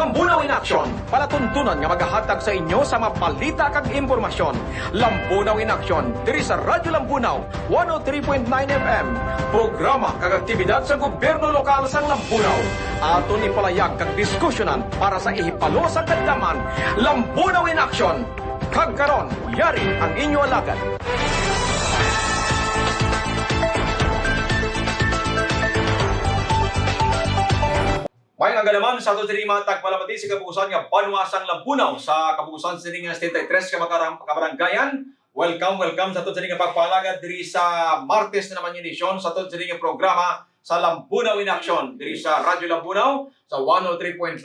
Lambunaw in Action, palatuntunan nga maghahatag sa inyo sa mapalita kag impormasyon. Lambunaw in Action, diri sa Radyo Lambunaw, 103.9 FM. Programa kag aktibidad sa gobyerno lokal sa Lambunaw. Aton ipalayag kag diskusyonan para sa ihipalo sa kadlaman. Lambunaw in Action. Kag karon, yari ang inyo alagad. May nga naman sa ato diri mga tagpalamati sa kabuusan nga Banwasang Lambunaw sa kabuusan sa nga 73 ka kabaranggayan. Welcome sa ato diri nga pagpalagad diri sa Martes na naman edisyon sa ato diri nga programa sa Lambunaw in Action diri sa Radyo Lambunaw sa 103.9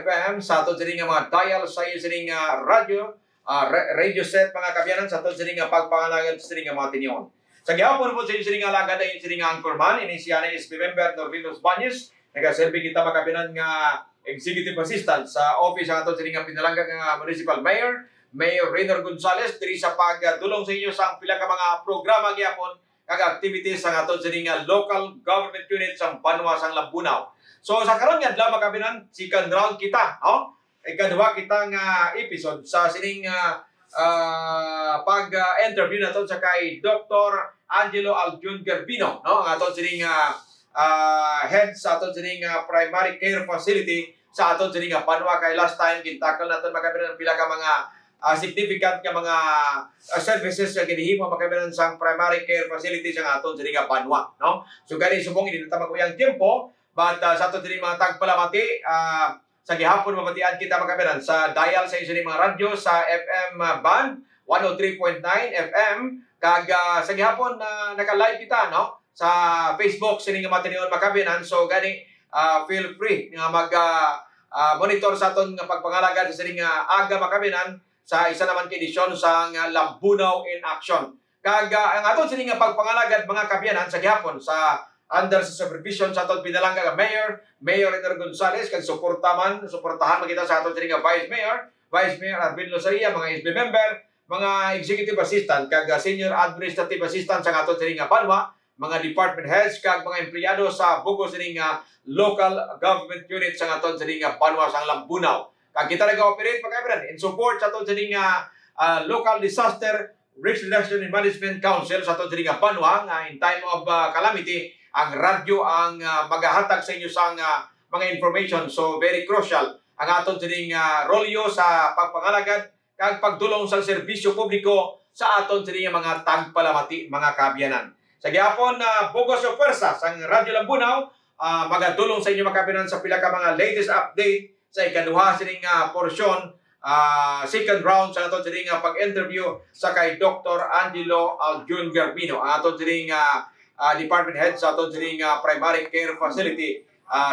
FM sa ato diri nga mga dial sa diri nga radio set mga kabyanan sa ato diri nga pagpalagad sa diri nga mga tinyon. Sa gihapon po sa diri nga alagad ay diri nga anchorman ini siya na SB member Norvino Bañez. Nagaserbi kita makabinan nga executive assistant sa office ng ato sa nga pinalangga nga municipal mayor, Mayor Rainer Gonzales, diri sa pagdulong sa inyo sa pila ka mga programa gyapon kag activities sa ato sa nga local government unit sa Banwasang Lambunaw. So sa karon nga adlaw makabinan second round kita, ikadua kita nga episode sa sining pag-interview naton sa kay Dr. Angelo Aljun Garbino, ang ato sa head sa aton sining primary care facility sa aton sining Banwa kay last time kintakal naton makabinan pila ka mga significant nga mga services nga ginihimo makabinan sa primary care facility sa aton sining Banwa, no? So gani subong hindi ta maguyang tempo but sa aton sining mga tagpalamati sa gihapon mabatian kita makabinan sa dial sa inyong mga radyo sa FM band 103.9 FM kag sa gihapon naka-live kita, no? Sa Facebook sining nga matinion makabinan, so gani feel free nga mag monitor sa aton nga pagpangalagad sa sining aga makabinan sa isa naman ka edisyon sa Lambunaw in Action. Kag ang aton sining nga pagpangalagad mga kabyanan sa gihapon sa under sa supervision sa aton pinalangga nga Mayor Rainer Gonzales kag suportahan makita sa aton sining nga Vice Mayor Arvin Losaria, mga SB member, mga executive assistant kag senior administrative assistant sa aton sining nga Banwa, mga department heads kag mga empleyado sa bugos sining local government unit sa aton sining Banwasang Lambunaw. Kag kita nag-operate pagkaibiran in support sa aton sining local disaster risk reduction and management council sa aton sining Banwa nga in time of calamity ang radyo ang magahatag sa inyo sa mga information, so very crucial ang aton sining rolyo sa pagpangalagad kag pagdulong sa serbisyo publiko sa aton sining mga tagpalamati mga kabyanan. Sa gihapon bugos o pwersa sa Radyo Lambunaw magadulong sa inyo makabinan sa pila ka mga latest update sa ikaduha sining porsyon second round sa aton sining pag-interview sa kay Dr. Angelo Aljun Garbino, ang aton sining department head sa aton sining primary care facility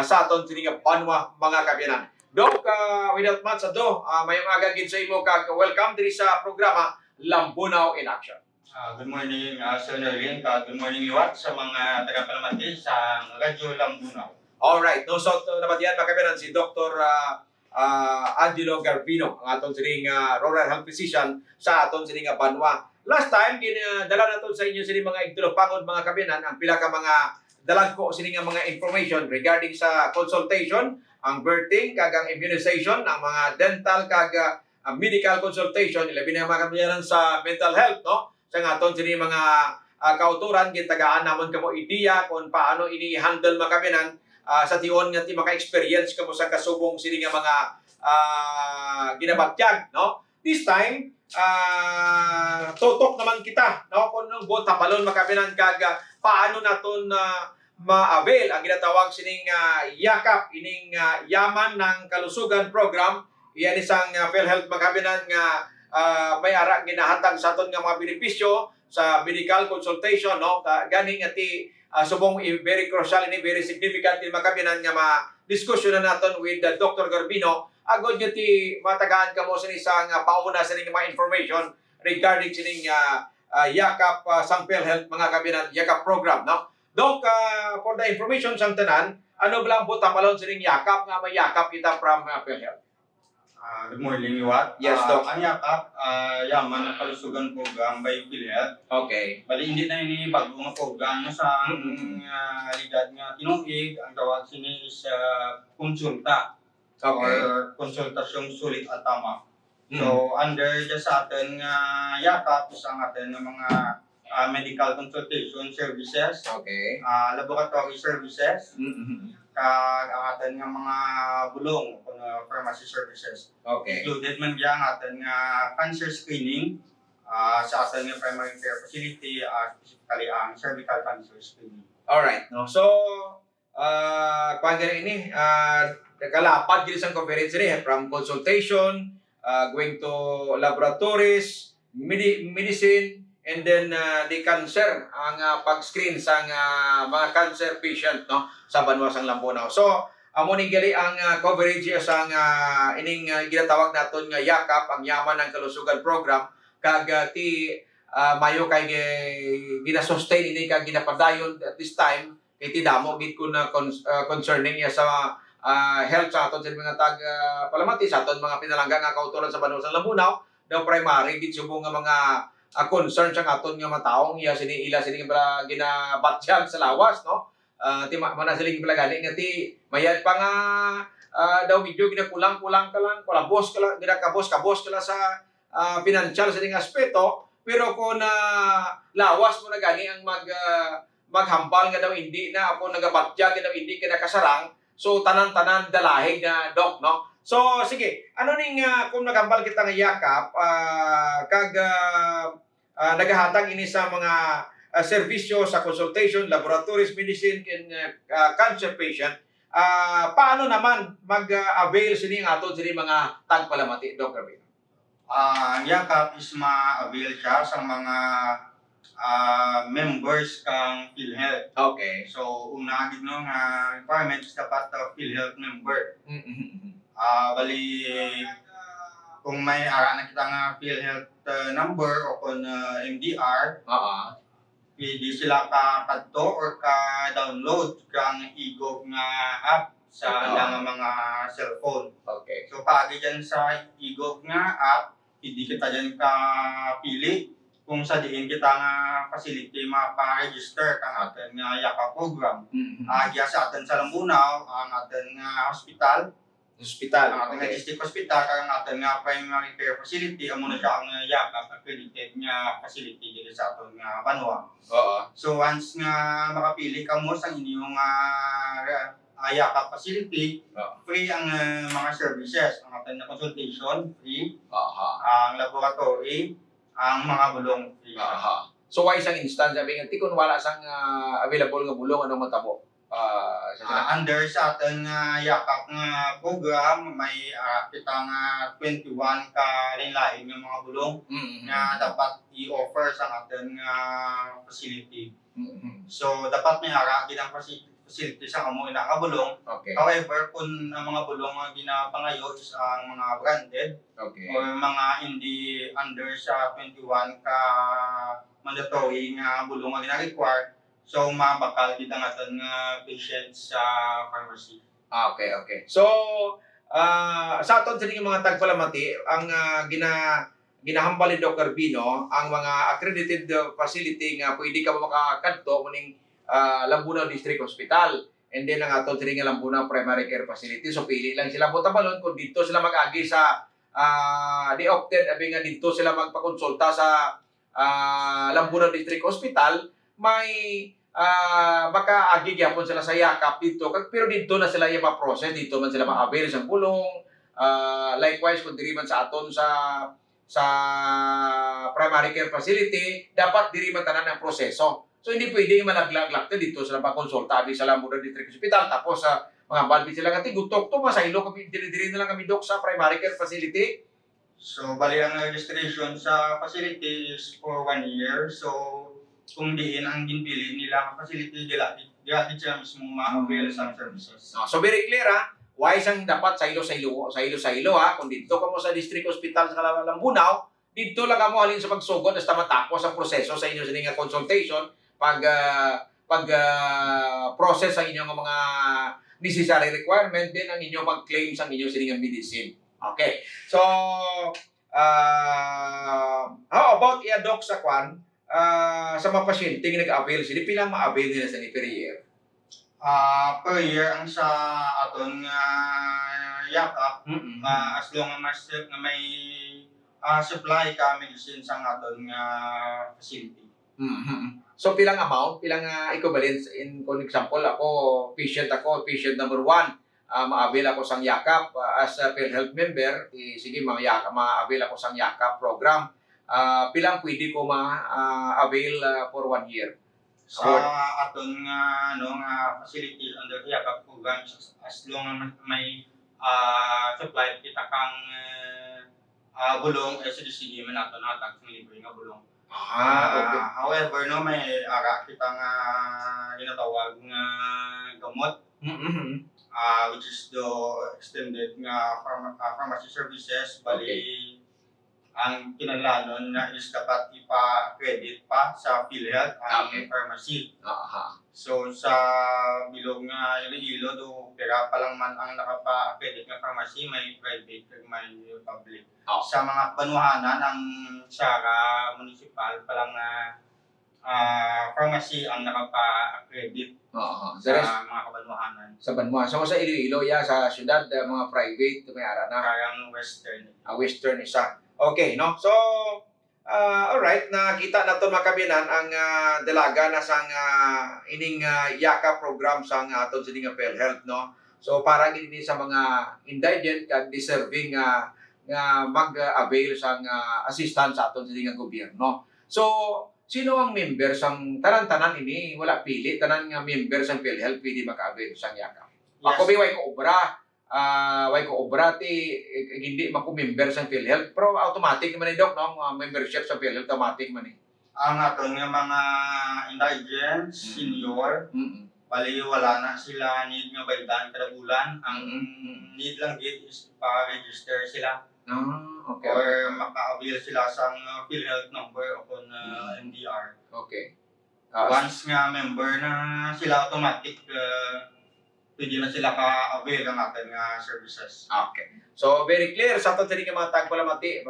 sa aton sining Banwa mga kabyanan. Doc, without much ado, mayong aga gid sa imo kag welcome diri sa programa Lambunaw in Action. Good morning, Sir Nervin. Good morning, Liwat, sa mga tagapalamati sa Radyo Lambunaw. Alright, no, so nabatian makabinan si Dr. Angelo Garbino, ang aton sining rural health physician sa aton sining Banwa. Last time dala naton sa inyo sining mga igtulopangod mga kabinan ang pila ka mga dalag ko sining mga information regarding sa consultation, ang birthing kag ang immunization, ang mga dental kag medical consultation, ilabi na mga kabinan sa mental health, no? Sa aton sining mga kauturan gitagaan namon kamo ideya kung paano ini-handle makabinan sa tion nga ti maka-experience kamo sa kasubong sining mga ginabatyag, no? This time tutok naman kita, no, kung nung buot tapalon makabinan kag paano naton ma-avail ang ginatawag sining yakap ining yaman ng kalusugan program. Iyan isang PhilHealth makabinan nga may ara ginahatag sa aton nga mga benepisyo sa medical consultation, no? Gani nga ti subong very crucial and very significant in makabinan nga ma-discussion na naton with Dr. Garbino agod nga ti matagaan kamo sa isang pauna sa ning mga information regarding sining yakap sang PhilHealth mga kabinan yakap program, no? Doc, for the information sang tanan, ano ba lang butang malon sining yakap nga may yakap kita from PhilHealth? Good morning, Liwat. Yes, Doc. Ang yakap, yaman ng kalusugan program by PhilHealth. Okay. Bali, hindi na ini bagong program sa halidad nga tinuig. Ang tawag sini is konsulta. Okay. or konsultasyong sulit at tama. Mm. So, under dyan sa atin nga yakap sa atin ng mga medical consultation services, Okay. laboratory services, Mm-hmm. kag ang atin nga mga bulong kung pharmacy services. Okay. Included man diyan ang atin nga cancer screening sa atin nga primary care facility, specifically ang cervical cancer screening. Alright. No? So, kung ini, kalapad gini sa conference ni from consultation, going to laboratories, medicine, and then the cancer, ang pag-screen sa mga cancer patient no sa Banwasang Lambonaw. So, amo ni gali ang coverage sa ining ginatawag naton nga yakap ang Yaman ng Kalusugan program kag ti mayo kay gina-sustain ini kag ginapadayon at this time kay ti damo gid ko na concerning ya sa health sa aton sa mga palamati sa aton mga pinalangga nga kauturan sa Banwasang Lambonaw daw primary gid subong nga mga concern sa aton nga mataong iya sini ila sini ginabatyag sa lawas no. Ti manasiling pala gani nga ti mayad pa nga daw medyo ginakulang-kulang ka lang, kulabos ka lang, ginakabos ka lang sa financial sa aspeto, pero kung lawas mo na gani ang maghambal nga daw hindi na ako nagabatyag nga daw hindi ka nakasarang, so tanan-tanan dalahig na doc no. So sige, ano ning kung naghambal kita nga yakap kag nagahatag ini sa mga serbisyo sa consultation, laboratories, medicine, and cancer patient, paano naman mag-avail sini ang aton sini mga tagpalamati, Dr. Bino? Ang yakap is ma-avail siya sa mga members kang PhilHealth. Okay. So, una gid no nga requirements dapat PhilHealth member. Bali kung may ara na kita nga PhilHealth number o kung MDR, pwede sila ka-kadto or ka-download kang igog nga app sa ilang mga cellphone. Okay. So, pagi dyan sa igog nga app, hindi kita dyan ka-pili kung sa diin kita nga facility mapa-register kang atin nga yaka program. Agya sa atin sa Lambonaw, ang atin nga hospital, ang ating nga district hospital, ang ating nga primary care facility, amo na siya ang yakap accredited nga facility dito sa ating nga Banwa. So once nga makapili ka mo sa inyong yakap facility, free ang mga services, ang ating nga consultation, free, ang laboratory, ang mga bulong free. So why isang instance sabi nga ti kun wala sang available nga bulong anong matabo? Under sa ating yakap nga program, may kita nga 21 ka lain-lain nga mga bulong nga dapat i-offer sa ating facility. So, dapat may ara ginang facility sa kamo ina nga bulong. Okay. However, kung ang mga bulong nga ginapangayo is ang mga branded or mga hindi under sa 21 ka mandatory nga bulong nga gina-require, so, mabakal gid ang aton nga patients sa pharmacy. Okay. So, sa aton sa mga tagpalamati, ang ginahambal ni Dr. Bino, ang mga accredited facility nga pwede ka makakadto muning Lambonaw District Hospital. And then ang aton sa nga Lambonaw Primary Care Facility. So, pili lang sila butabalon kung dito sila mag-agi sa di-opted, abi nga dito sila magpakonsulta sa Lambonaw District Hospital, may makaagi gyapon sila sa yakap dito pero dito na sila yung ma-process, dito man sila ma-avail sa bulong. Likewise kung diri man sa aton sa primary care facility, dapat diri man tanan ang proseso. So hindi pwede malaglag dito sila pa-konsulta abi sa Lambonaw District Hospital tapos sa mga balbi sila nga tigutok to masaylo kami diri na lang kami dok sa primary care facility. So, bali ang registration sa facility is for 1 year. So, kung diin ang ginpili nila ang facility, dila sila mismo ma-avail sa services. So very clear why sang dapat sa ilo kung dito ka mo sa district hospital sa Lambonaw, dito lang ka mo halin sa pagsugod hasta matapos ang proseso sa inyo sa nga consultation pag process sa inyong mga necessary requirement din ang inyong mag-claim sa inyong siningang medicine. Okay. So how about i-doc sa kwan sa mga pasyente nga nag-avail sila, pila ma-avail nila sa per year? Per year ang sa aton nga yakap Mm-mm. as long nga may supply ka medicine sa aton nga facility. Mhm. So pilang amount, pilang equivalents in kung example ako, patient number 1, ma-avail ako sang yakap as a PhilHealth member, sige ma-avail ako sang yakap program. Pilang pwede ko ma-avail for 1 year? Sa aton nga facilities under yakap program as long nga may supply kita kang bulong sige man naton hatag sa libre nga bulong. Okay. However, no, may ara kita nga ginatawag nga gamot, Mm-hmm. which is the extended nga pharmacy services. Bali, ang kinalanon nga is dapat ipa-credit pa sa PhilHealth ang pharmacy. So, sa bilog nga Iloilo, do pera pa lang man ang nakapa-credit nga pharmacy, may private ug may public. Sa mga panuhanan, ang Sara Municipal pa lang pharmacy ang nakapa-credit sa mga kabanuhanan. Sa Banwa. So sa Iloilo, sa syudad, mga private, may ara na. Karang Western. Western isa. Okay, no? So, alright, nakita na ito makabinan ang dalaga na sang ining yaka program sang aton sa nga PhilHealth, no? So, para gini sa mga indigent kag deserving nga mag-avail sang assistance sa aton sa nga gobyerno. So, sino ang member sang tanan-tanan ini? Wala pili, tanan nga member sang PhilHealth pwede maka-avail sang yaka. Yes. Ako way ko obra ti hindi man ko member sa PhilHealth pero automatic man ni Doc no membership sa PhilHealth automatic man Ang aton nga mga indigent, senior, bali wala na sila need nga baydan kada bulan. Ang need lang gid is pa-register sila. Okay. Or maka-avail sila sa PhilHealth number upon MDR. Okay. Once nga member na sila, automatic pwede na sila ka-avail ng ating services. Okay. So very clear sa aton sa mga tagpalamati,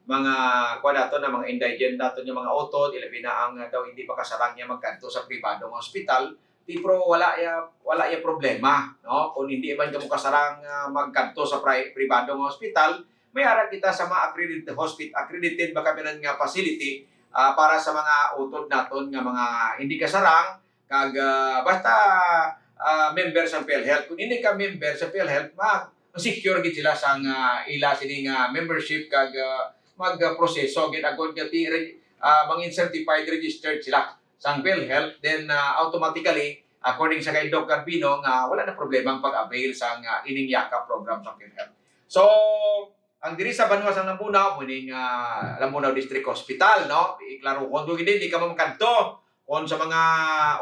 mga kuha nato na mga indigent nato yung mga utod, ilabi na ang daw hindi makasarang niya magkanto sa pribadong hospital. Pero wala ya problema, no? Kung hindi man ka mo kasarang magkanto sa pribadong hospital, may ara kita sa mga accredited baka binan nga facility para sa mga utod naton nga mga hindi kasarang kag basta member sa PhilHealth. Kung hindi ka member sa PhilHealth, secure gid sila sang ila sining membership kag magproseso gid agod nga mangin certified registered sila sang PhilHealth, then automatically according sa kay Doc Garbino nga wala na problema ang pag-avail sang ining yaka program sa PhilHealth. So ang diri sa Banwa sang Lambunaw muning Lambunaw District Hospital, no? Iklaro kon di ka makanto kon sa mga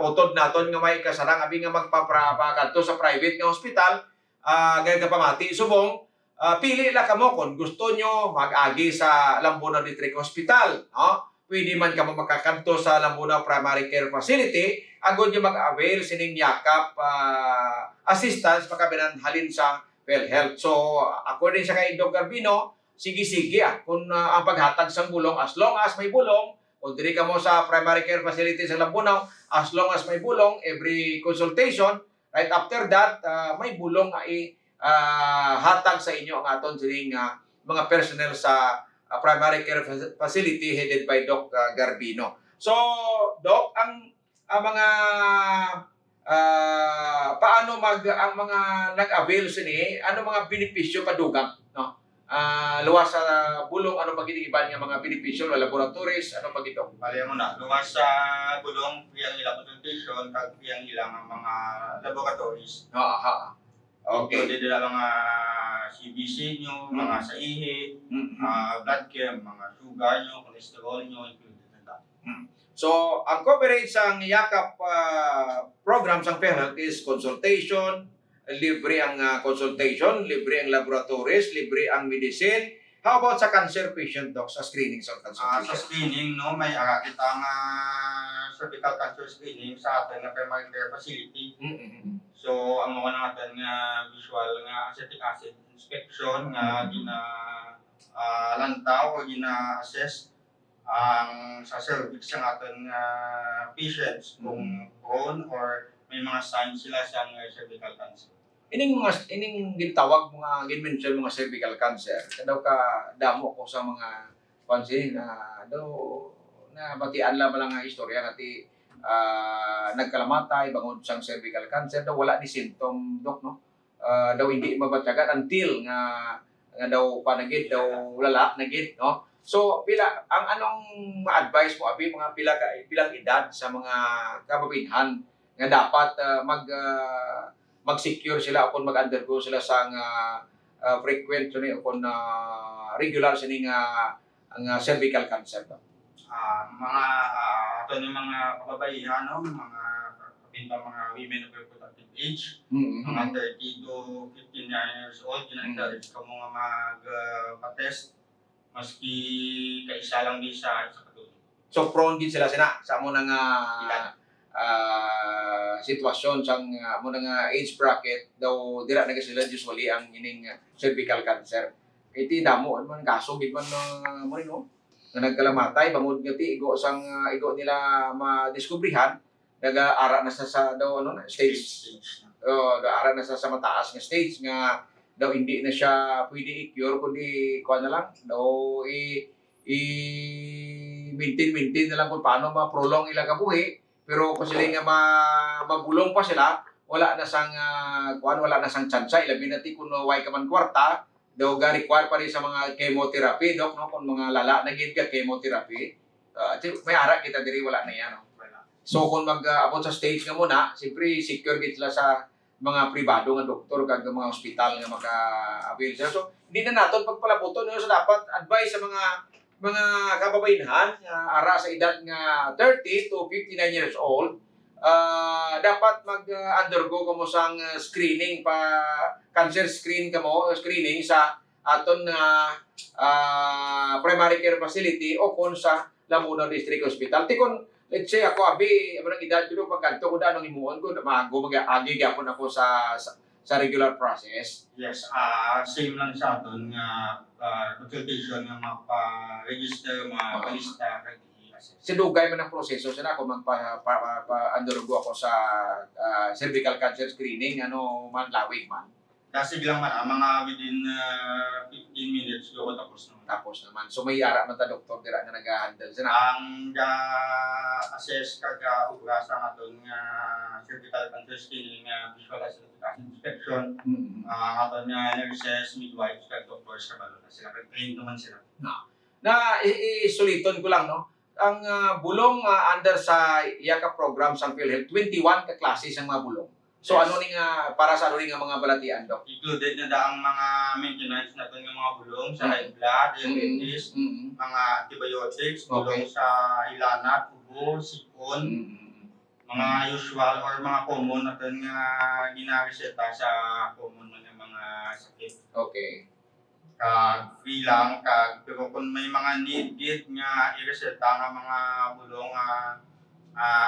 utod naton nga may kasarang abi nga magpapakanto sa private nga hospital, gaya ka pamati subong pili la kamo kung gusto nyo mag-agi sa Lambunaw District Hospital, no? Pwede man ka makakanto sa Lambunaw Primary Care Facility, agod nyo mag-avail sining yakap assistance pagkabinan halin sa PhilHealth. So, according sa kay Doc Garbino, sige-sige kung ang paghatag sang bulong, as long as may bulong, kung diri ka mo sa primary care facility sa Lambunaw, as long as may bulong, every consultation, right after that, may bulong ay hatag sa inyo ang aton sining mga personnel sa primary care facility headed by Doc Garbino. So, Doc, ang mga paano ang mga nag-avail sini, ano mga benepisyo padugang, no? Luwas sa bulong, ano pagitigiban nga mga benepisyo, laboratories, ano pagito? Bali mo na, luwas sa bulong, priyang ilang consultation, kag priyang ilang mga laboratories. Okay. So, dito mga CBC nyo, mga sa ihi, blood chem, mga sugar nyo, cholesterol nyo, included na that. So, ang coverage ng yakap program sa PhilHealth is consultation, libre ang consultation, libre ang laboratories, libre ang medicine. How about sa cancer patient, Doc, sa screening sa consultation? Sa screening, no, may kita nga cervical cancer screening sa atin na primary care facility. So, ang mga natin nga visual nga acetic acid inspection nga lantaw o gina-assess ang sa cervix ng ating patients kung prone or may mga signs sila sa cervical cancer. ining gitawag mga ginmention mga cervical cancer kadaw ka damo ko sa mga pansin na daw na batian lang lang nga istorya ngati nagkalamatay bangod sang cervical cancer daw wala ni symptom dok no. Daw hindi mabatyagan until nga daw panagid daw lala nagid no. So pila ang anong ma-advise mo abi mga pilang edad sa mga kababayenhan nga dapat mag-secure sila o kung mag-undergo sila sa frequent ni o kung regular sini ang cervical cancer ba. Mga ato ng mga kababaihan, no? Mga kapinta mga women of reproductive age, mga 30 to 59 years old, encourage ka mo nga mag-patest maski kaisa lang di sa katulog. So prone din sila sa mo nga sitwasyon sang mo nga age bracket daw dira na sila usually ang ining cervical cancer. Kay ti damo man kaso gid man mo rin no nga nagkalamatay bangod nga ti igo nila madiskubrihan nag-ara na sa daw ano na stage ara na sa mataas nga stage nga daw hindi na siya pwede i-cure kundi kuha na lang daw maintain na lang kung paano ma-prolong ila kabuhi pero kung sila nga mabulong pa sila wala na sang wala na sang tsansa ilabi na ti kun way ka man kwarta daw ga require pa rin sa mga chemotherapy dok no kung mga lala na gid ka chemotherapy may ara kita diri wala na yan no? So kung mag-abot sa stage nga muna siyempre secure gid sila sa mga pribado nga doktor kag mga ospital nga maka-avail sila so hindi na naton pagpalabuton no so dapat advice sa mga kababayenhan nga ara sa edad nga 30 to 59 years old dapat mag-undergo kamo sang screening cancer screening sa aton primary care facility o kon sa Lamunaw District Hospital. Tikon let's say ako abi amo nang edad jud pagkanto ko danong himuon ko maago mag-agi gyapon ako sa regular process. Yes, same lang sa aton nga consultation nga mapa-register, mapalista kag Sinugay man ang proseso sana ako magpa-undergo ako sa cervical cancer screening man lawig man. Kasi lang man mga within 15 minutes do tapos naman. So may ara man ta doktor dira nga nag-handle sana. Ang assess kag ubra sa aton nga cervical cancer screening nga visual inspection. Aton nga nurses, midwives kag doctors kabalo na sila kag trained naman sila. Na isuliton ko lang no. Ang bulong under sa YAKA program sang PhilHealth 21 ka klase sang mga bulong. So yes. Para sa ano nga mga balatian dok? Included na ang mga maintenance natin ng mga bulong sa high blood, diabetes, mga antibiotics, bulong sa ilanat, ubo, sipon, mga usual or mga common natin nga ginareseta sa common mga sakit. Okay. Free lang pero kung may mga need nga i-reseta nga mga bulong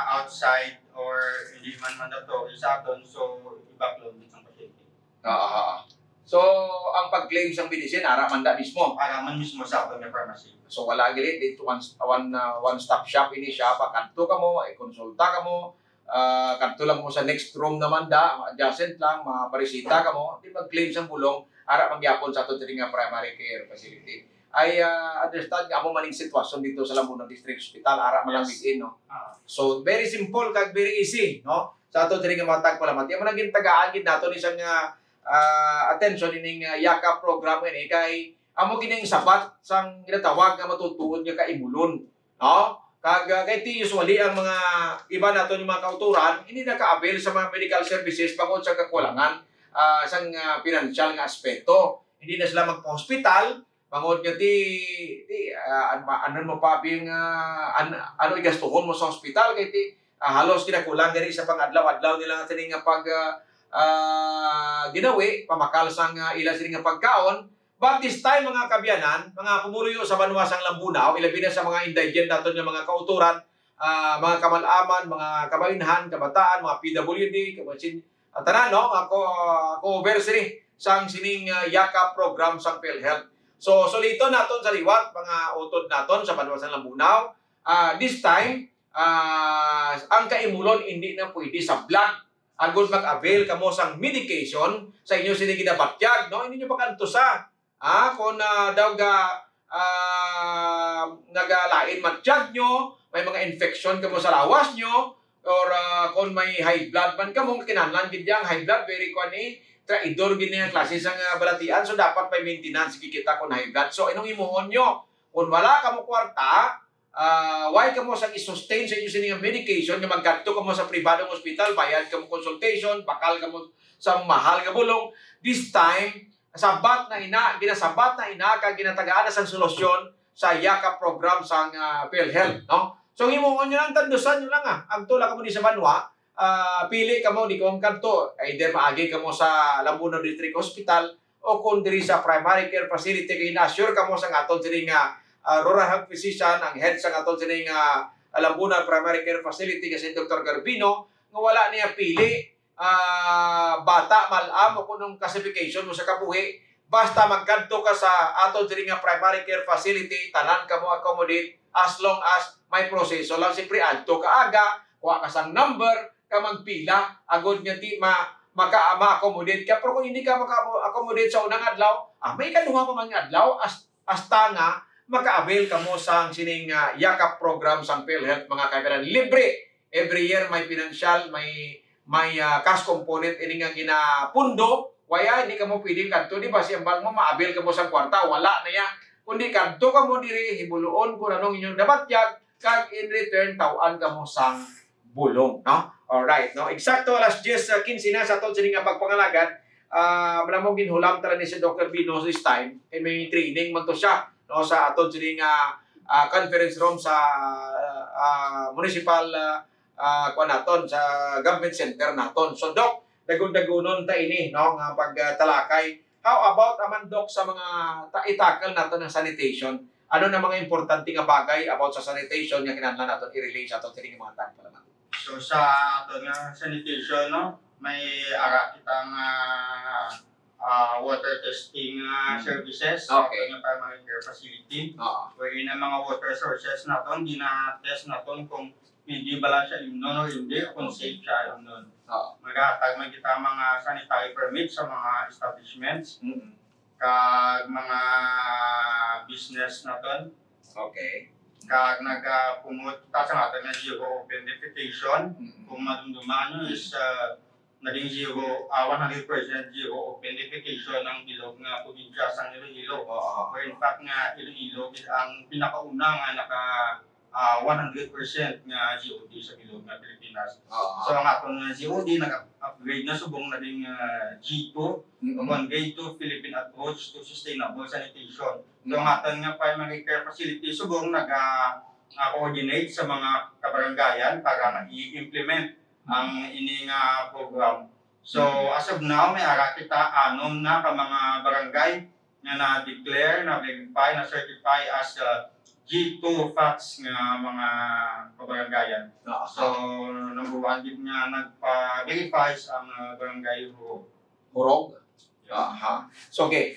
outside or hindi man mandatory sa aton so i-backlog din ang pasyente. So ang pag-claim sang medicine ara man mismo sa aton nga pharmacy. So wala gid dito one stop shop ini siya kanto ka mo konsulta ka mo kanto lang mo sa next room naman adjacent lang maparesita ka mo di mag-claim sang bulong ara mangyapon sa ato diri nga primary care facility. I understand nga amo maning sitwasyon dito sa Lamunaw District Hospital ara man lang within no. So very simple kag very easy no. Sa ato diri nga matag palamati amo naging tagaan gid nato ni sang attention ining YAKA program ini kay amo kining sapat sang ginatawag nga matutuod nga kaimulon no. Kag kay ti usually ang mga iba nato yung mga kauturan hindi naka-avail sa mga medical services bangod sa kakulangan sang financial nga aspeto. Hindi na sila magpa-hospital bangod nga ano mo pa bing ano igastuhon mo sa hospital kay ti halos kinakulang diri sa pang-adlaw-adlaw nila nga nga pag ginawi pamakal sang ila sini nga pagkaon. But this time mga kabyanan, mga pumuluyo sa banwasang Lambunaw, ilabi na sa mga indigent naton nga mga kauturan, mga kamalaman, mga kabainhan, kabataan, mga PWD, kabasin tanan no ako versary sang sining YAKA program sang PhilHealth. So solito naton sa liwat mga utod naton sa banwasang Lambunaw. This time ang kaimulon hindi na pwede sa blood agud mag-avail kamo sang medication sa inyo sini ginabatyag, no? Hindi nyo pakantusa. Kung daw nagalain matiyag nyo, may mga infection kamo sa lawas nyo, or kung may high blood man kamo, kinahanglan gid yang high blood, very kuani, traidor gid niya klase sang balatian, so dapat may maintenance kikita kung high blood. So inong imuhon nyo, kung wala kamo kwarta, why kamo sa i-sustain sa inyo sining medication nga magkadto kamo sa pribadong ospital, bayad kamo consultation, bakal kamo sa mahal nga bulong. This time ginasabat na ina kag ginatagaan na sang solusyon sa yakap program sang PhilHealth, no? So himuon nyo lang, tandusan nyo lang ang tula kamo di sa Banwa, pili kamo di kamo kanto, either maagi kamo sa Lambuno District Hospital o kung diri sa primary care facility kay na-assure kamo sa aton sining rural health physician, ang head sa aton sining Lambuno Primary Care Facility kasi Dr. Garbino, nga wala niya pili bata, malam o kunong classification mo sa kabuhi, basta magkanto ka sa aton diri nga primary care facility, tanan ka mo accommodate as long as may proseso lang. Siyempre adto ka aga, kuha ka sang number, ka magpila agud nga di ma-accommodate ka. Pero kung hindi ka maka-accommodate sa unang adlaw, may kaduha pa man nga adlaw hasta nga maka-avail ka mo sang sining yakap program sang PhilHealth, mga kaibigan. Libre. Every year may financial, may cash component ini nga ginapundo. Waya hindi ka mo pwedeng kadto, di ba? Siyambal mo maabil ka mo sang kwarta, wala na ya. Kundi kadto ka mo diri, hibuloon kung anong inyong dabatyag, kag in return tawan ka mo sang bulong, no? Alright, no? Eksakto alas 10:15 na sa aton sining nga pagpangalagad. Malamang ginhulam tala ni si Dr. Bino this time, kay may training man to siya, no, sa aton sining conference room sa municipal naton sa government center naton. So Doc, dagon-dagonon ta ini, no, nga pagtalakay. How about aman Doc sa mga itakal nato ng sanitation? Ano na mga importante nga bagay about sa sanitation nga kinahanglan naton i-relate sa aton sining mga tagpalaman? So sa aton nga sanitation, no, may ara kitang water testing services sa Okay. aton nga primary care facility. Oo. Wherein ang mga water sources naton gina-test naton kung hindi bala siya immune o hindi, kung safe siya immune. Oo. Maghatag man kita mga sanitary permit sa mga establishments, Mm-mm. kag mga business naton, Okay. kag nagpumot kita sa aton nga zero open defecation. Mm-mm. Kung madumduman nyo is naging 100% zero open defecation ng bilog nga probinsya sa Iloilo. Oo. Or in fact nga Iloilo is ang pinakauna nga naka 100% nga GOD sa bilog nga Pilipinas. Oo. So ang aton nga GOD nag-upgrade na subong naging G2, upon grade 2 Philippine Approach to Sustainable Sanitation. So ang aton nga primary care facility subong nag-coordinate sa mga kabaranggayan para i-implement ang ini nga program. So as of now may ara kita anom na ka mga barangay nga na-declare, na-verify, na-certify as G2 FACTS nga mga kabaranggayan. So number 1 gid nga nagpa-verify ang barangay Hurog? Aha. So okay,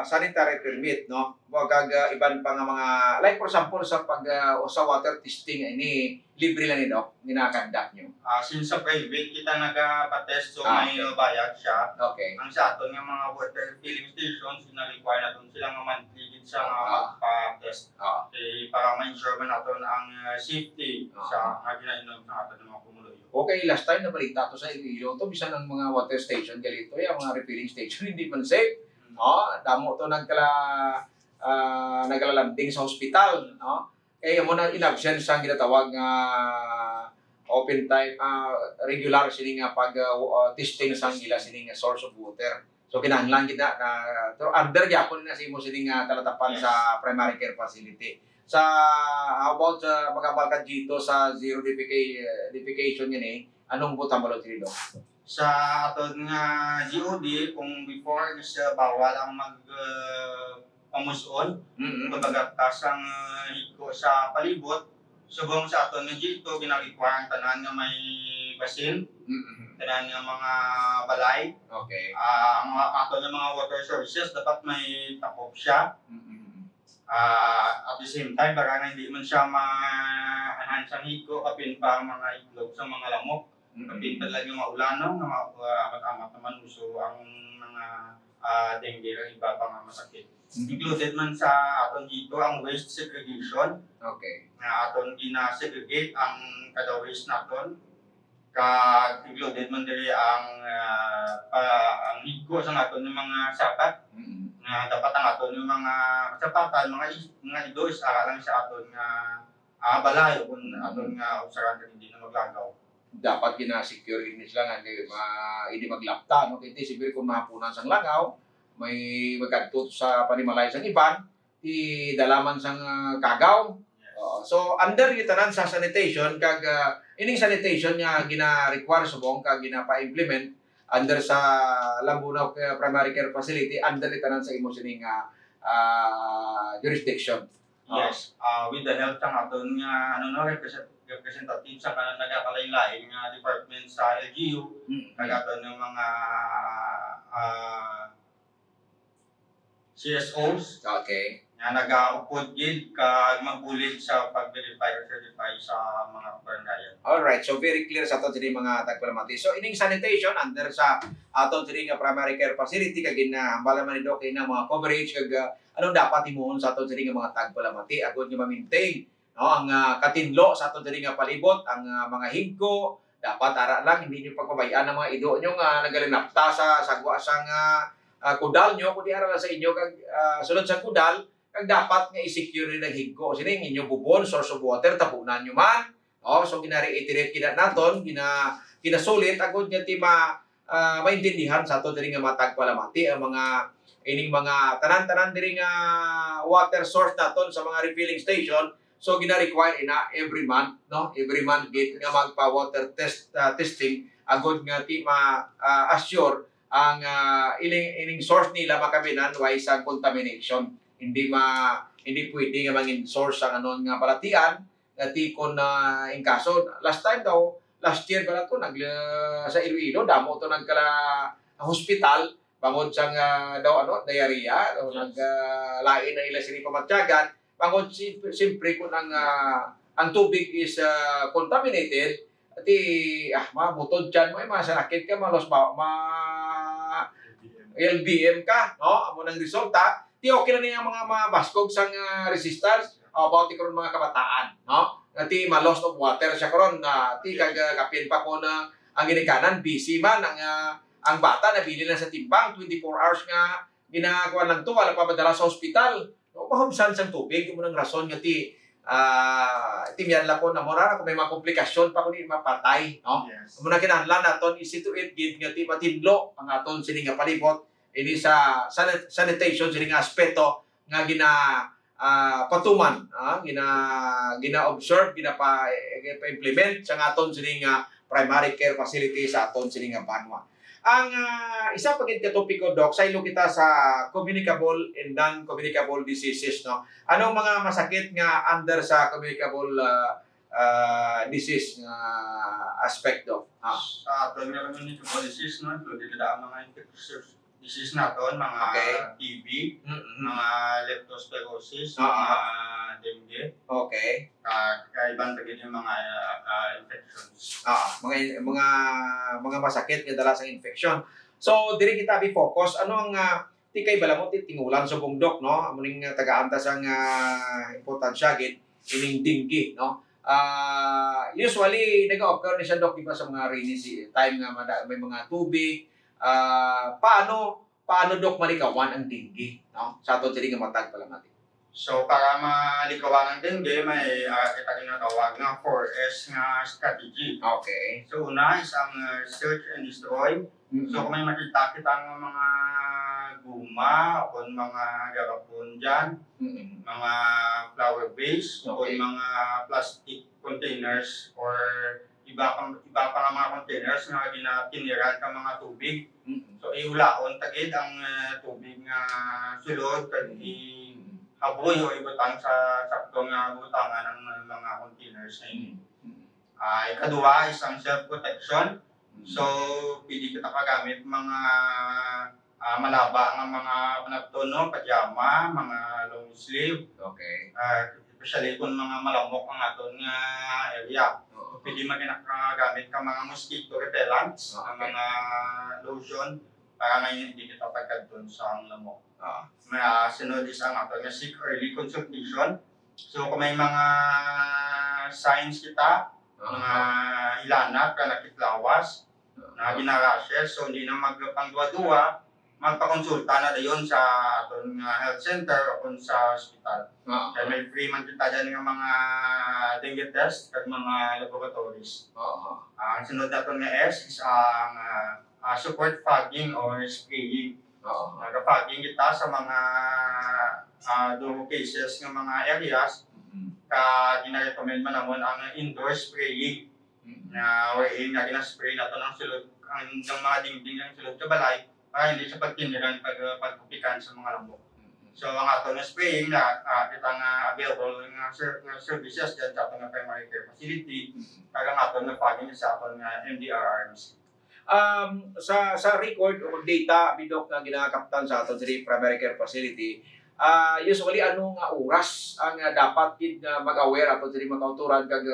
sanitary permit, no? Wag iban pa nga mga, like for example sa sa water testing ini libre lang ni Doc, ginakandak nyo. Since sa private kita nagpa-test, so may Okay. bayad siya. Okay. Ang sa aton nga mga water filling stations, na-require natin sila nga monthly gid sa magpa-test. Para ma-ensure man natin ang safety sa nga ginainom sa aton mga kumuloy. Okay, last time nabalita to sa Iloilo to, bisan ang mga water station galito, yung mga refilling station hindi man safe. Damo to naglalambing sa hospital, no? Kaya mo na in-absence ang ginatawag nga open time, regular sining nga pag testing sang ila sining nga source of water. So kinahanglan kita pero under gyapon na sa imo sining talatapan Yes. sa primary care facility. Sa how about sa magabalkan dito sa zero defecation yan anong butang balot dito? Sa aton nga GOD, kung before is bawal ang pamuson, pagkagas ang hiko sa palibot, subong sa aton nga G2, ginag-require ang tanan nga may basin, tanan nga mga balay. Okay. Ang aton nga mga water sources, dapat may takop siya. At the same time, baka nga hindi man siya ma-enhance ang hiko, kapin pa ang mga itlog sa mga lamok. Kapit talaga maulan no, nga amat-amat naman uso ang mga dengue o iba pa nga masakit. Included man sa aton dito ang waste segregation Okay. nga aton gina-segregate ang kada waste naton. Kag included man diri ang higko sa aton ng mga sapat nga dapat ang aton yung mga sapatan mga idos ara lang sa aton nga balayo kung aton nga observan hindi na maglagaw. Dapat gina-secure ini sila nga hindi maglapta no kay sibir kung mahapunan sang langaw may magkadto sa panimalay sang iban ti dalaman sang kagaw. So under yung tanan sa sanitation kag ining sanitation nga gina-require subong kag ginapa-implement under sa Lambunaw Primary Care Facility under yung tanan sa imo sining jurisdiction. Yes, with the help ng aton nga representative sa kanang nagakalain-lain nga department sa LGU, nagaton ng mga CSOs Okay. nga nag-upod gid kag magbulig sa pag-verify or certify sa mga barangayan. Alright, so very clear sa aton sining mga tagpalamati. So ining sanitation under sa aton sining primary care facility kag ginahambala man ni Doc na mga coverage kag anong dapat himuon sa aton sining mga tagpalamati agud nga ma-maintain no ang katinlo sa aton sining palibot ang mga higko dapat ara lang hindi niyo pagpabayaan ang mga ido nyo nga nagalinapta sa sagwa sang kudal nyo kundi ara lang sa inyo kag sulod sa kudal kag dapat nga i-secure ng higko sining inyong bubon source of water tapunan nyo man. So ginare-iterate kita naton ginasulit agud nga ti maintindihan sa aton diri nga matagpalamati ang mga ining mga tanan-tanan diri nga water source naton sa mga refilling station. So gina-require ina every month no every month gid nga magpa water testing agud nga ti assure ang ining source nila makabinan wise sa contamination. Hindi pwede nga mangin source ang anon nga palatian ti kon in kaso last year pala to sa Iloilo damo to nagkala hospital bangod sang diarrhea o naglain na ila sini pamatyagan bangod simpre kun ang tubig is contaminated ti mabutod dyan mo masakit ka LBM ka no amo nang resulta ti okay na niya mga baskog sang resistance about ti karon mga kabataan no ti ma-loss of water siya karon ti kag kapin pa ko na ang ginikanan busy man ang bata nabili na sa timbang 24 hours nga ginagawa lang to wala pa madala sa ospital no mahumsan sang tubig mo nang rason nga ti timyan la ko na mora kung may mga komplikasyon pa kundi mapatay no muna kinahanglan naton isituit gid nga ti matinlo ang aton sini nga palibot ini sa sanitation sini nga aspeto nga patuman gina-observe gina-implement sa aton sini nga primary care facility sa aton sini nga banwa. Ang isa pa gid ka topiko Doc sa ilo kita sa communicable and non-communicable diseases no. Anong mga masakit nga under sa communicable disease nga aspekto? Sa aton nga communicable disease no, included ang mga infectious disease naton, mga TB, mga leptospirosis, mga dengue. Okay. Kaibang tagin yung mga infections. Mga masakit nga dala sa infection. So diri kita bi-focus ano ang ti kay bala mo ti tingulan sa bundok no amuning taga-antas ang importansya gid ining dengue no. Usually nag-occur ni siya Doc diba sa mga rainy time nga may mga tubig. Paano Doc malikawan ang dengue no sa aton diri nga matagpalamati? So para malikawan ang dengue may kita ginatawag nga 4S nga strategy. Okay. So una is ang search and destroy. So kung may makita kita ng mga guma o mga garapon dyan, mga flower vase o mga plastic containers or iba pa nga mga containers nga ginatiniran ka mga tubig. So iulaon tagid ang tubig nga sulod kag haboy o ibutang sa saktong butangan ng mga containers na yun. Ikaduha isang self-protection. So pwede kita pagamit mga malaba nga mga panapton no, pajama, mga long sleeve. Okay. especially kung mga malamok ang aton nga area. Pwede maginagamit ka mga mosquito repellents, ang mga lotion, para nga hindi kita pagkadton sa lamok. Sunod is ang ato nga seek early consultation. So kung may mga signs kita, mga ilanat ka nakitlawas, na ginarashes, so hindi na magpangduwa-duwa, magpakonsulta na dayon sa aton nga health center o kung sa hospital. Kaya may free man kita dyan ng mga dengue test at mga laboratories. Ang sunod na ito nga S is ang support fogging or spraying. Nag-fogging kita sa mga duro cases ng mga areas, gina-recommend man naman ang indoor spraying na wherein nga gina-spray na ito ng sulod, ang mga dingding ng sulod sa balay para hindi siya pagtiniran pagpupikan sa mga lamok. So ang ato na spraying na kita nga available nga services dyan sa ato nga primary care facility, kaya nga ato na fogging sa ato nga MDRRMC. Sa record o data bidok nga ginakaptan sa aton sa primary care facility, usually anong oras ang dapat gid mag-aware ato sa mag-auturan kag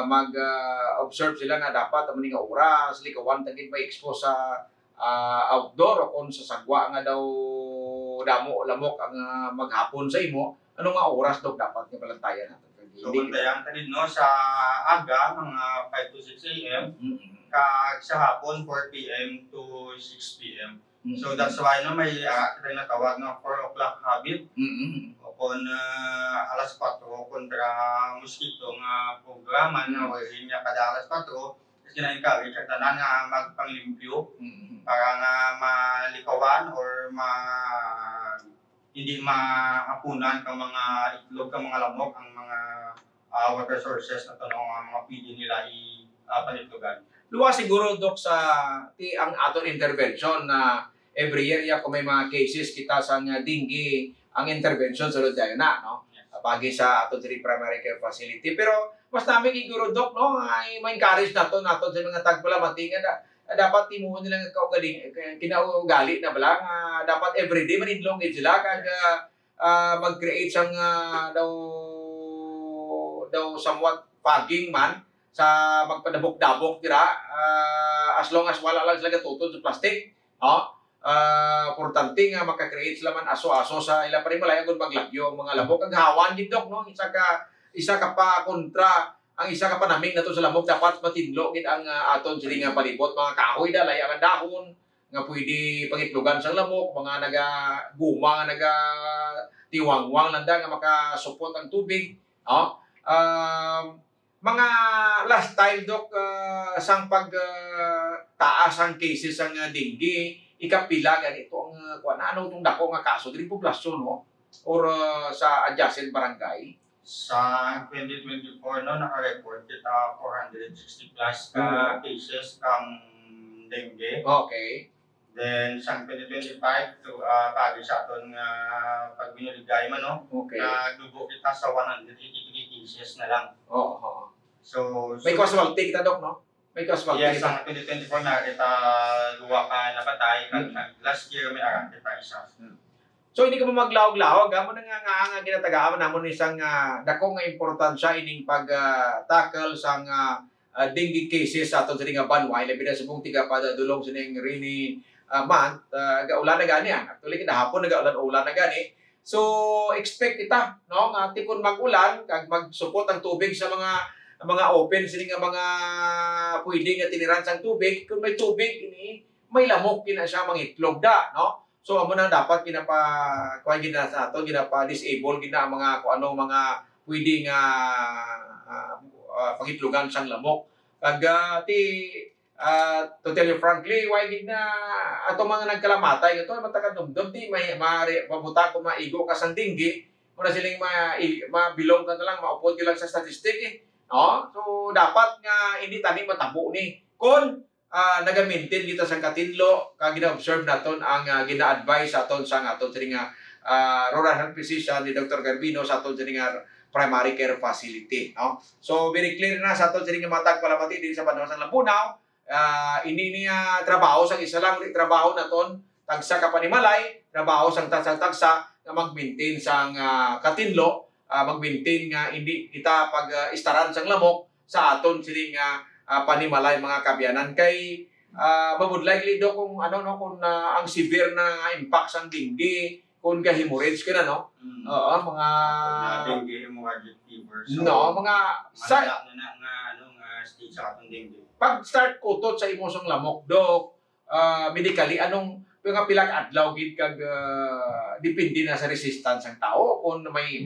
mag-observe sila nga dapat ang nga oras likawan tagid may expose sa outdoor o kung sa sagwa nga daw damo lamok ang maghapon sa imo, ano nga oras daw dapat nga balantayan natin? So bantayan ka din no sa aga mga 5 to 6 a.m. Kag sa hapon 4 p.m. to 6 p.m. So that's why no may kita natawag na 4 o'clock habit. O kung alas 4 kontra mosquito nga programa na wherein niya kada alas 4 kasi na-encourage ang tanan nga magpanglimpyo para nga malikawan or hindi maapunan kang mga itlog kang mga lamok ang mga water sources na tanong mga pwede nila panitlogan. Luwa siguro Dok sa ang aton intervention na every year kung may mga cases kita sa dengue ang intervention sulod dayon na no pagi sa aton sa primary care facility, pero mas namin siguro Dok no ay ma-encourage naton sa mga tagpalamati nga dapat timuhon nila nga kaugaling kinaugali na bala nga dapat everyday manidlong gid sila kag mag-create sang daw somewhat fogging man sa magpadabok-dabok dira as long as wala lang sila tutod sa plastic importante nga maka-create sila man aso-aso sa ila pa rin malaya kung maglagyo ang mga labok ang hawan gid Dok no isa ka pa kontra ang isa ka pa naming nato sa lamok dapat matinlo gid ang aton sili nga palibot mga kahoy da laya nga dahon nga pwede pangitlogan sa lamok mga naga-guma nga naga-tiwangwang landa nga makasupot ang tubig mga last time Dok sang taas ang cases ang dengue ikapila ganito ang ano tong dako nga kaso diri poblasyon no or sa adjacent barangay. Sa 2024 no naka-report kita 460 plus cases kang dengue. Okay. Then sa 2025 to pagi sa aton nga pag binuligay man no. Okay. Nagdugo kita sa 183 cases na lang. So may casualty kita Dok no? May casualty yes, kita. sa 2024 na kita luwa ka napatay last year may arang kita isa. So hindi ka mo maglawag-lawag, mo na nga ginatagaan namon isang dako nga importansya ining pag-tackle sang dengue cases sa aton sa nga Banway labi na sa buong tiga padadulong sa ning rainy month gaulan na gani actually kinahapon nagaulan-ulan na gani. So expect kita no nga tipon mag-ulan kag magsupot ang tubig sa mga open sini nga mga pwede nga tiniran sang tubig kung may tubig ini may lamok kina siya mangitlog da no. So amo na dapat kuan gina sa ato ginapa-disable gina ang mga kung ano mga pwede nga pangitlogan sang lamok. Kag to tell you frankly why gid na ato mga nagkalamatay ito matakadumdum di may mabuta ko maigo ka sang dengue muna siling mabilong ka na lang maupod ka lang sa statistic no. So dapat nga hindi tani matabo ni kon naga-maintain kita sa katinlo kag gina-observe naton ang gina-advise aton sa aton sa nga rural health physician ni Dr. Garbino sa aton sa nga primary care facility no. So very clear na sa aton sa nga matag palamati din sa Banwa sang Lambunaw ini niya trabaho sang isa lang trabaho naton tagsa ka panimalay trabaho sang tagsa nga mag-maintain sang katinlo mag-maintain nga hindi kita pag-istaran sang lamok sa aton sini nga panimalay mga kabyanan kay mabud likely do kung ano no kung ang severe na impact sang dengue kung ka hemorrhage ka na no. Oo, mga dengue hemorrhagic fever. So, no, mga malala na nga stage sa atong dengue. pag start kutot sa imong lamok dok, medically anong mga pilang adlaw gid kag depende na sa resistance ng tao kung may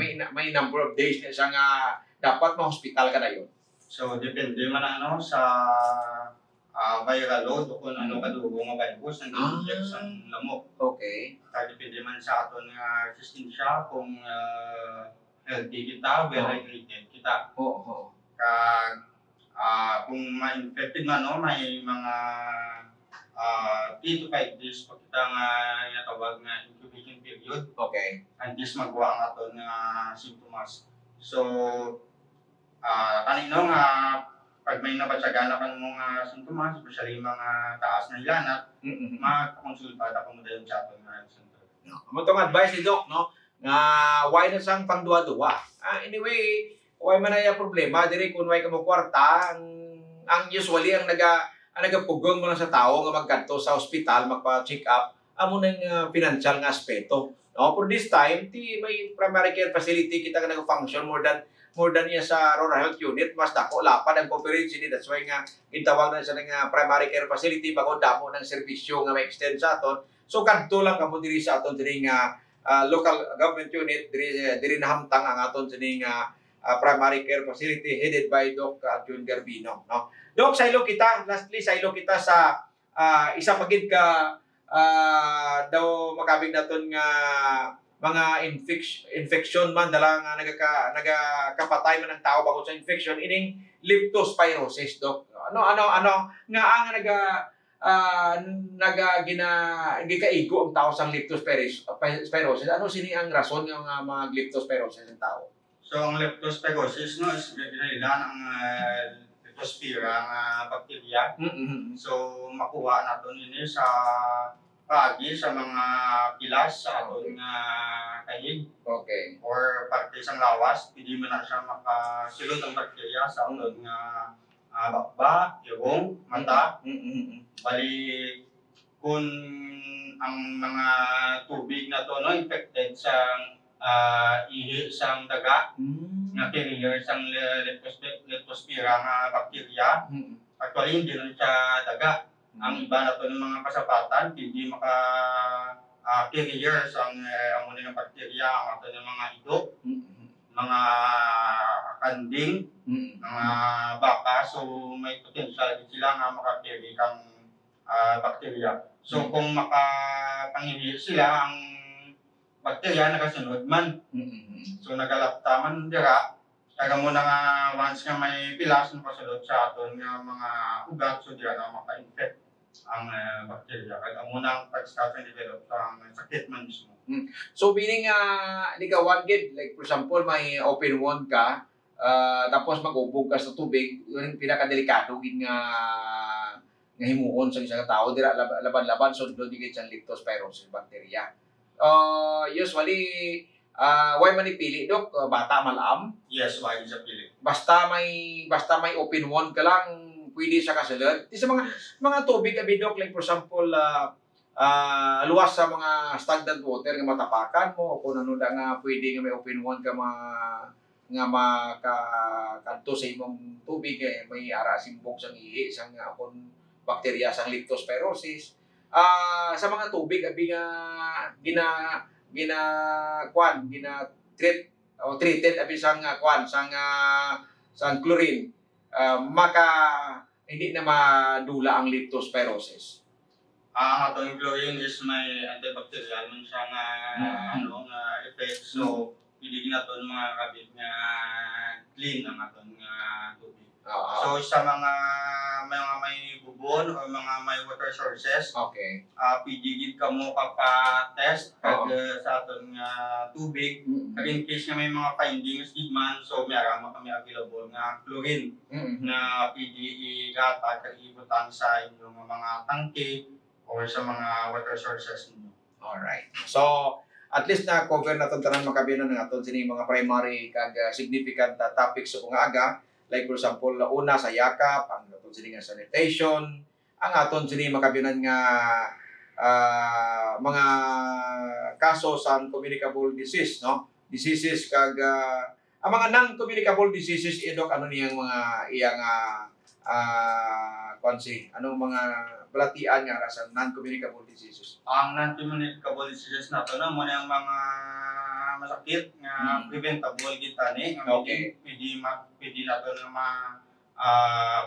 number of days na siya nga dapat ma-hospital ka na yun. So depende man sa viral load o kung ano kadugong nga virus ang inject sa lamok. Okay. Depende man sa aton nga resistensya kung healthy kita, well-hydrated kita. Oo. Kag kung ma-infected man may mga 3 to 5 days pa kita nga natawag nga incubation period. Okay. Until magwa ang aton nga symptoms. So kanino nga pag may nabatsagan ka mga sintomas, especially mga taas na hilanat, magpakonsulta ka mo dayon sa aton nga center. Matong advice ni Doc, no? Nga why na sang pangduwa-duwa. Anyway, why man na problema diri kun why ka mo kwarta ang usually ang nagapugong mo lang sa tao nga magkadto sa ospital magpa-check up amo nang financial nga aspeto. No, for this time, may primary care facility kita nga nag-function more than niya sa rural health unit, mas dako lapad ang coverage ni. That's why nga gitawag na siya ng primary care facility bago damo ng serbisyo nga may extend sa aton. So kadto lang kamo diri sa aton diri nga local government unit diri nahamtang ang aton diri nga primary care facility headed by Doc Jun Garbino, no. Doc, lastly saylo kita sa isa pagid ka daw makabig naton nga mga infection man dala nga nagakapatay man ng tao bago sa infection ining leptospirosis, Doc. Ano nga ang gikaigo ang tao sa leptospirosis. Ano sini ang rason nga mga leptospirosis ng tao? So ang leptospirosis is ginailan ang leptospira nga bakterya. So makuha naton ini sa paagi sa mga pilas sa aton nga kahig. Okay. Or parte sang lawas, hindi man na siya makasilot ang bakterya sa aton nga bakba, ilong, mata. Bali kung ang mga tubig na to infected sa ihi sang daga nga carrier sang leptospira nga bakterya, actually hindi lang siya daga. Ang iba na to ng mga kasapatan, hindi carrier sang amo nga bakterya ang ato ng mga idok, mga kanding, mga baka. So may potential sila nga maka-carry kang bakterya. So kung makapangihi sila ang bakterya nakasunod man. So nagalaptaman dira kaya mo na nga once nga may pilas nakasulod sa aton nga mga ugat, so dira na maka-infect ang bakterya. Kaya mo na ang pag-start and develop ang sakit man mismo. So meaning di ka one gid, like for example may open wound ka, tapos mag-ubog ka sa tubig, yun yung pinakadelikado gid nga himuon sa isang tao dira laban-laban so do digit sa leptospirosis bacteria. Usually why man ipili, Dok? Bata malam? Yes, why is a pili? Basta may open wound ka lang pwede siya kasulod. Di sa mga tubig abi, Dok, like for example luwas sa mga stagnant water nga matapakan mo kung ano da nga pwede nga may open wound ka nga makadto sa imong tubig may ara simbok sang ihi sang akon bakterya sang leptospirosis. Sa mga tubig abi nga treated abi sang sang chlorine, hindi na madula ang leptospirosis. Ang atong chlorine is may antibacterial man siya nga effect. So pili naton mga kabit nga clean ang aton nga tubig. So sa mga may bubon o mga may water sources, okay, pwede gid kamo pa-test sa aton nga tubig. In case nga may mga findings gid man, so may arama kami available nga chlorine na pwede igatag kag ibutan sa inyong mga tangke or sa mga water sources ninyo. Alright. So at least na cover na tanan makabiyanan ng aton sini mga primary kag significant topics sa aga, like for example una sa yakap, ang aton sini nga sanitation, ang aton sini makabiyanan nga mga kaso sa communicable disease, no? Diseases kag ang mga non-communicable diseases idok ano niyang mga iyang anong mga balatian nga sa non-communicable diseases. Ang non-communicable diseases na to na mo yung mga masakit nga preventable kita ni nga Okay. pwede na to na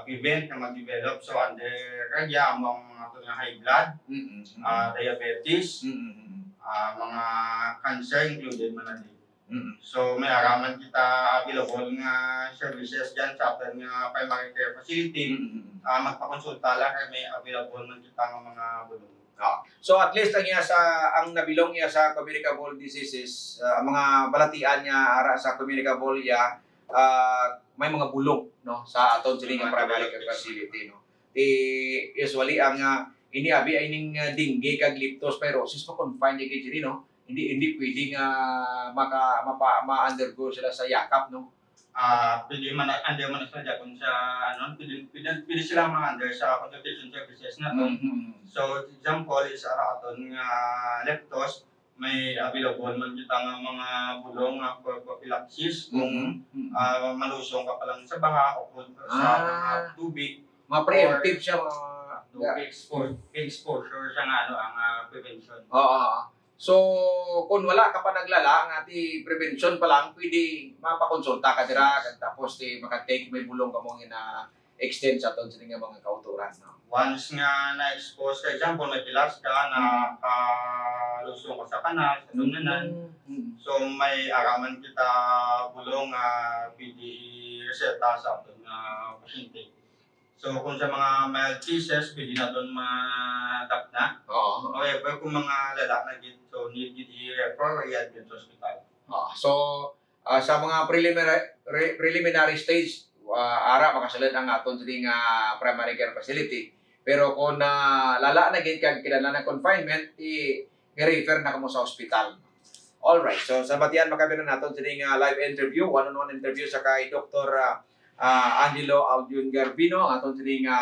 prevent na mag-develop so under kaya among mga to nga high blood, diabetes, mga cancer included man na din. So may araman kita available nga services dyan sa atin nga primary care facility. Magpakonsulta lang kay may available man kita nga mga bulong. So at least ang nabilong niya sa communicable diseases, mga balatian niya ara sa communicable ya may mga bulong no sa aton sini nga primary care facility no. Usually ang iniabi ay ning dengue kag leptospirosis mo confine niya kay no. Hindi pwedeng ma-undergo sila sa yakap no. Pwede man under man sa kung sa pwede sila under sa consultation services na to. So example is aton nga leptos may available man kita nga mga bulong nga prophylaxis kung malusong ka pa lang sa baha o sa mga tubig. Mga preemptive siya exposure siya nga ang prevention. So, kung wala ka pa naglala, ang ati prevention pa lang, pwede mapakonsulta ka dira, tapos makatake may bulong ka mong extend sa aton sa mga kauturan. No? Once nga na-expose ka, example, may pilas ka, na lusong ka sa kanal, sa tungnanan, so may araman kita bulong pwede reseta sa aton pasyente. So kung sa mga mild cases, pwede na doon ma-adapt na. However, kung mga lala na gid, so need i-refer i-admit sa hospital. So, sa mga preliminary stage, ara makasulod ang aton sa primary care facility. Pero kung lala na gid kag kinahanglan ng confinement, i-refer na kamo sa hospital. Alright, so sa batian makabiyanan naton sa live interview, one-on-one interview sa kay Dr. Angelo Albion Garbino, aton sining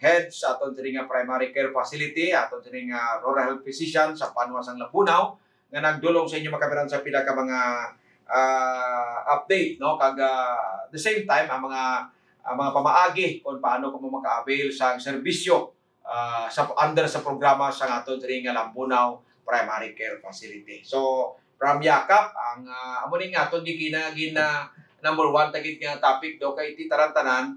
head sa aton sining primary care facility, aton sining rural health physician sa Panuasang Labunaw nga nagdulong sa inyo makabiran sa pila ka mga update no kag the same time ang mga pamaagi kung paano kamo maka-avail sa serbisyo sa under sa programa sa aton sining Labunaw Primary Care Facility. So from yakap ang amo ning aton gina number 1 tagid nga topic do kay ti tarantanan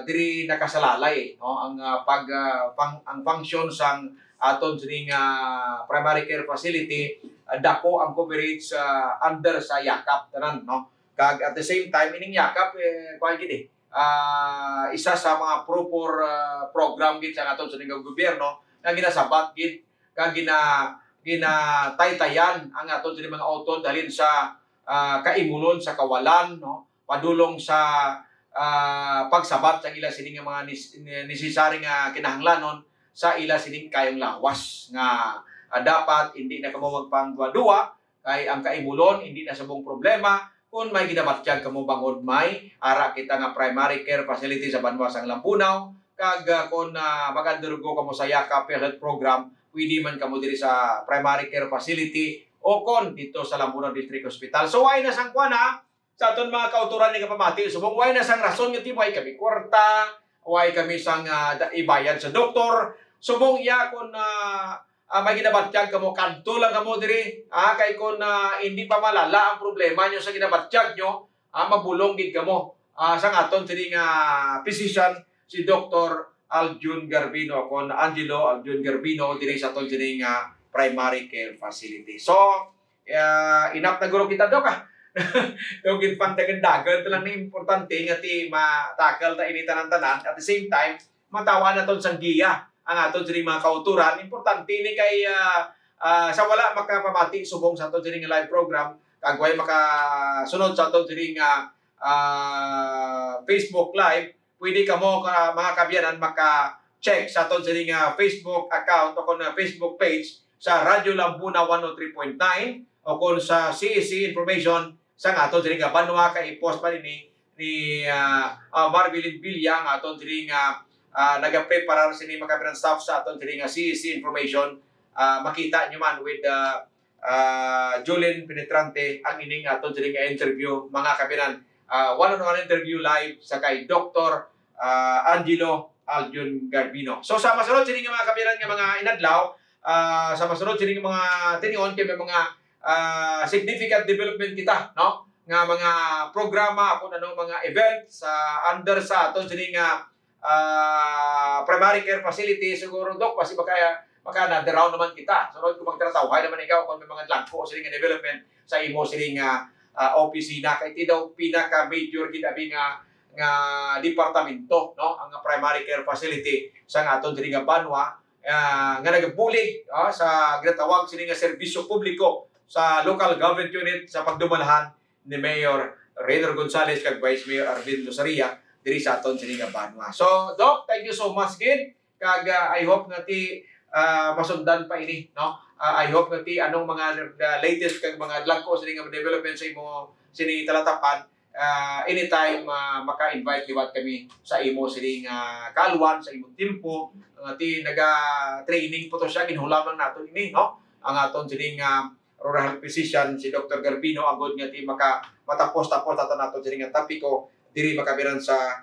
diri nakasalalay no ang ang function sang aton sining primary care facility dako ang coverage under sa yakap tanan no kag at the same time ining yakap kuan gid isa sa mga proper program gid sa aton sining gobyerno nga ginasabat gid kag ginataytayan ang aton sa mga auto dalhin sa kaimulon sa kawalan no padulong sa pagsabat sa ila sining mga necessary nga kinahanglanon sa ila sining kayong lawas nga dapat hindi na kamo magpangduwa kay ang kaimulon hindi na sabong problema kung may ginabatyag kamo bangod may ara kita nga primary care facility sa Banwasang Lampunaw kag kung mag-undergo kamo sa yakap health program pwede man kamo diri sa primary care facility o kon dito sa Lambunaw District Hospital. So why na sang kuana sa aton mga kauturan ni kapamati subong why na sang rason nga tibay kami kwarta, why kami sang ibayad sa doktor, subong iya kon may ginabatyag kamo kadto lang kamo diri kay kon hindi pa malala ang problema nyo sa ginabatyag nyo mabulong gid kamo sang aton sining physician si Dr. Albion Garbino kon Angelo Albion Garbino diri sa aton sining primary care facility. So enough na guro kita dok yung pandagan-dagan ito lang na importante nga ti matakal ta ini tanan-tanan at the same time matawa na ton sang giya ang aton sining mga kauturan importante ni kay sa wala makapamati subong sa aton sining live program kag way makasunod sa aton sining Facebook live pwede kamo mga kabyanan maka-check sa aton sining Facebook account o kon Facebook page sa Radyo Lambuna 103.9 o kung sa CEC information sa aton diri nga Banwa kay post pa ni Marvelin Villa nga aton diri nga naga-preparar sini makabilang staff sa aton diri nga CEC information. Makita nyo man with Julien Penetrante ang ining aton diri nga interview mga kabinan. One-on-one interview live sa kay Dr. Angelo Aljun Garbino. So sa masunod sini nga mga kabinan nga mga inadlaw, sa masunod sini nga mga tinion kay mga significant development kita, no? Nga mga programa kung ano mga event sa under sa aton sini nga primary care facility siguro dok kasi baka na-drown naman kita. Sunod ko magtrabaho naman ikaw kung may mga langko sini nga development sa imo sini nga opisina kay ti daw pinaka major ginabi nga departamento, no, ang primary care facility sa aton diri nga Banwa nga nagabulig sa ginatawag sini nga serbisyo publiko sa local government unit sa pagdumalahan ni Mayor Rainer Gonzales kag Vice Mayor Arvin Losaria diri sa aton sini nga Banwa. So Doc, thank you so much kid kag I hope nga ti masundan pa ini, no. I hope nga ti anong mga latest kag mga langko sini nga development sa imo sini talatapan. Anytime maka-invite liwat kami sa imo sini nga kaluan sa imong timpo ti naga-training po to siya ginhulam lang nato ini, no. Ang aton sini nga rural health physician si Dr. Garbino agod nga ti matapos-tapos ato nato sini nga topiko diri makabiran sa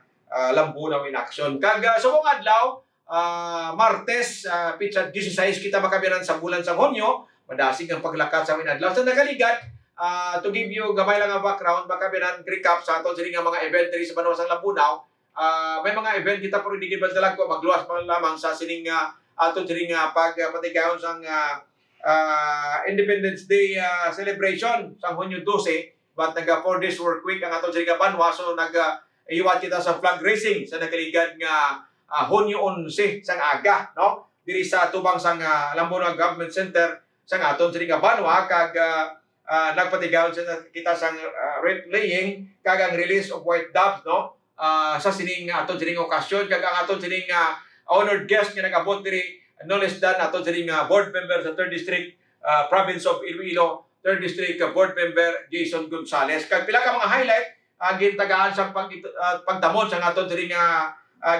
Lambuna in action. Kag subong adlaw Martes pitsa 16 kita makabiran sa bulan sa Hunyo, madasig ang paglakad sa adlaw sa nagaligad. To give you gamay lang nga background, makabiran recap sa aton sini nga mga event diri sa Banwa sang Lambunaw. May mga event kita pero di gid dalag ko magluwas pa lamang sa sining aton sini nga pagpatigawon sang Independence Day celebration sa Hunyo 12, but naga 4 days work week ang aton sini nga Banwa, so iwan kita sa flag racing sa nakaligad nga Hunyo 11 sang aga, no, diri sa tubang sang Lambuna Government Center sa aton sini nga Banwa kag nagpatigaw kita sang red laying kag ang release of white doves, no, sa sining aton sining okasyon kag ang aton sining honored guest nga nagabot diri no less than aton sining board member sa 3rd District province of Iloilo 3rd District board member Jason Gonzales. Kag pila ka mga highlight gintagaan sa pagtamon sa aton sining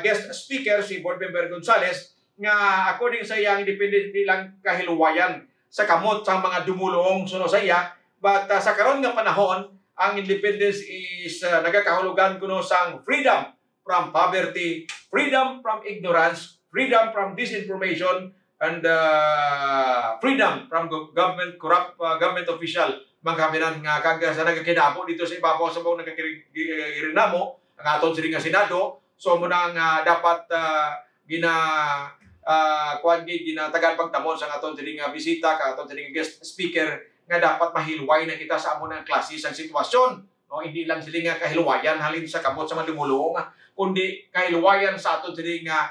guest speaker si board member Gonzales nga according sa iyang independent nilang kahiluwayan sa kamot sa mga dumulong suno sa iya, but sa karon nga panahon ang independence is nagakahulugan kuno sang freedom from poverty, freedom from ignorance, freedom from disinformation, and freedom from corrupt government official. Magkaminan nga kag sa nagakinamo dito sa ibabaw sa mga nagakirinamo ang aton sini nga Senado. So muna nga dapat ginatagan pagtamon sa aton sini nga bisita ka aton sini nga guest speaker nga dapat mahilway na kita sa amo ng klase sang sitwasyon, no, hindi lang sila nga kahilwayan halin sa kamot sa madumulong kundi kahilwayan sa aton sini nga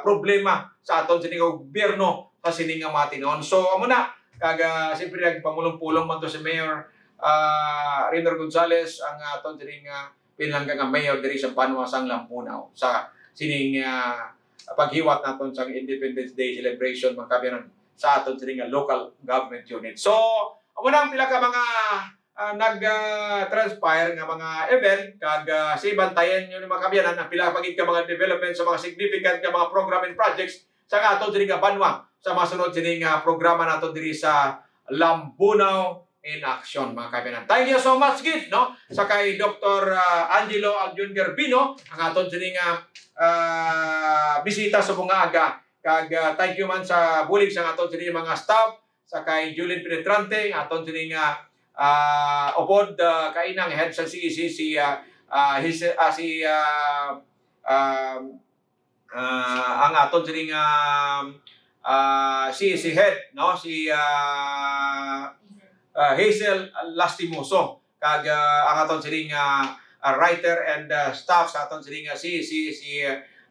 problema sa aton sini nga gobyerno sa sini nga matinon. So amo na kag siyempre nagpamulong-pulong man to si Mayor Rainer Gonzales ang aton sini nga pinangga nga mayor diri sa Banwa sang Lampunaw sa sining paghiwat naton sa Independence Day celebration makabiran sa aton sini nga local government unit. So amo na ang pila ka mga nag-transpire nga mga event kag si bantayan nyo ni makabiyanan ang pila pagid ka mga development sa mga significant nga mga program and projects sa aton sini nga Banwa sa masunod sini nga programa naton diri sa Lambunaw in action mga kabiyanan. Thank you so much gid, no, sa kay Dr. Angelo Aljun Garbino ang aton sini nga bisita sa bungaga kag thank you man sa bulig sa aton sini mga staff sa kay Julien Penetrante aton sini nga upod kainang head sa CEC ang aton sini nga CEC head, no, si Hazel Lastimoso kag ang aton sini nga writer and staff sa aton sini nga si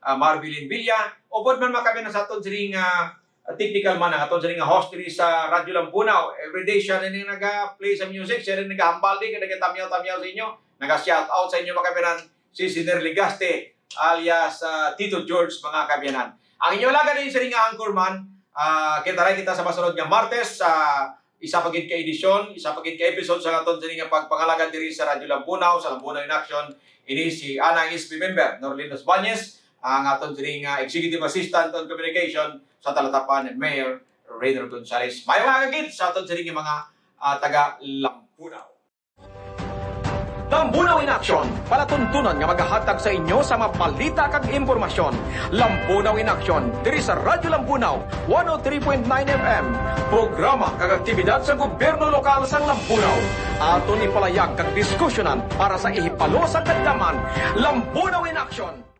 Marvelin Villa upod man makabi na sa aton sini nga technical man ang aton sini nga host diri sa Radyo Lambunaw. Everyday siya rin naga-play sa music, siya rin nagahambal din, nagatamyaw-tamyaw sa inyo, naga-shout out sa inyo mga kabiyanan si Siner Ligaste alias Tito George mga kabiyanan. Ang inyo laga din sa ring anchorman Kita rin kita sa masunod nga Martes sa isa pagin ka edisyon, isa pagin ka episode sa aton sa nga pagpangalagan diri sa Radyo Lampunaw, sa Lampunaw in Action. Ini si Ana SB member, Norlinos Banyes, ang aton nga Executive Assistant on Communication sa talatapan ni Mayor Rainer Gonzales. May mga kagid sa aton nga mga taga Lampunaw. Lampunaw in Action, palatuntunan nga maghahatag sa inyo sa mapalita kag impormasyon. Lampunaw in Action, diri sa Radyo Lampunaw, 103.9 FM. Programa kag aktibidad sa gobyerno lokal sa Lampunaw. Aton ipalayag kag diskusyonan para sa ihipalo sa kadlaman. Lampunaw in Action.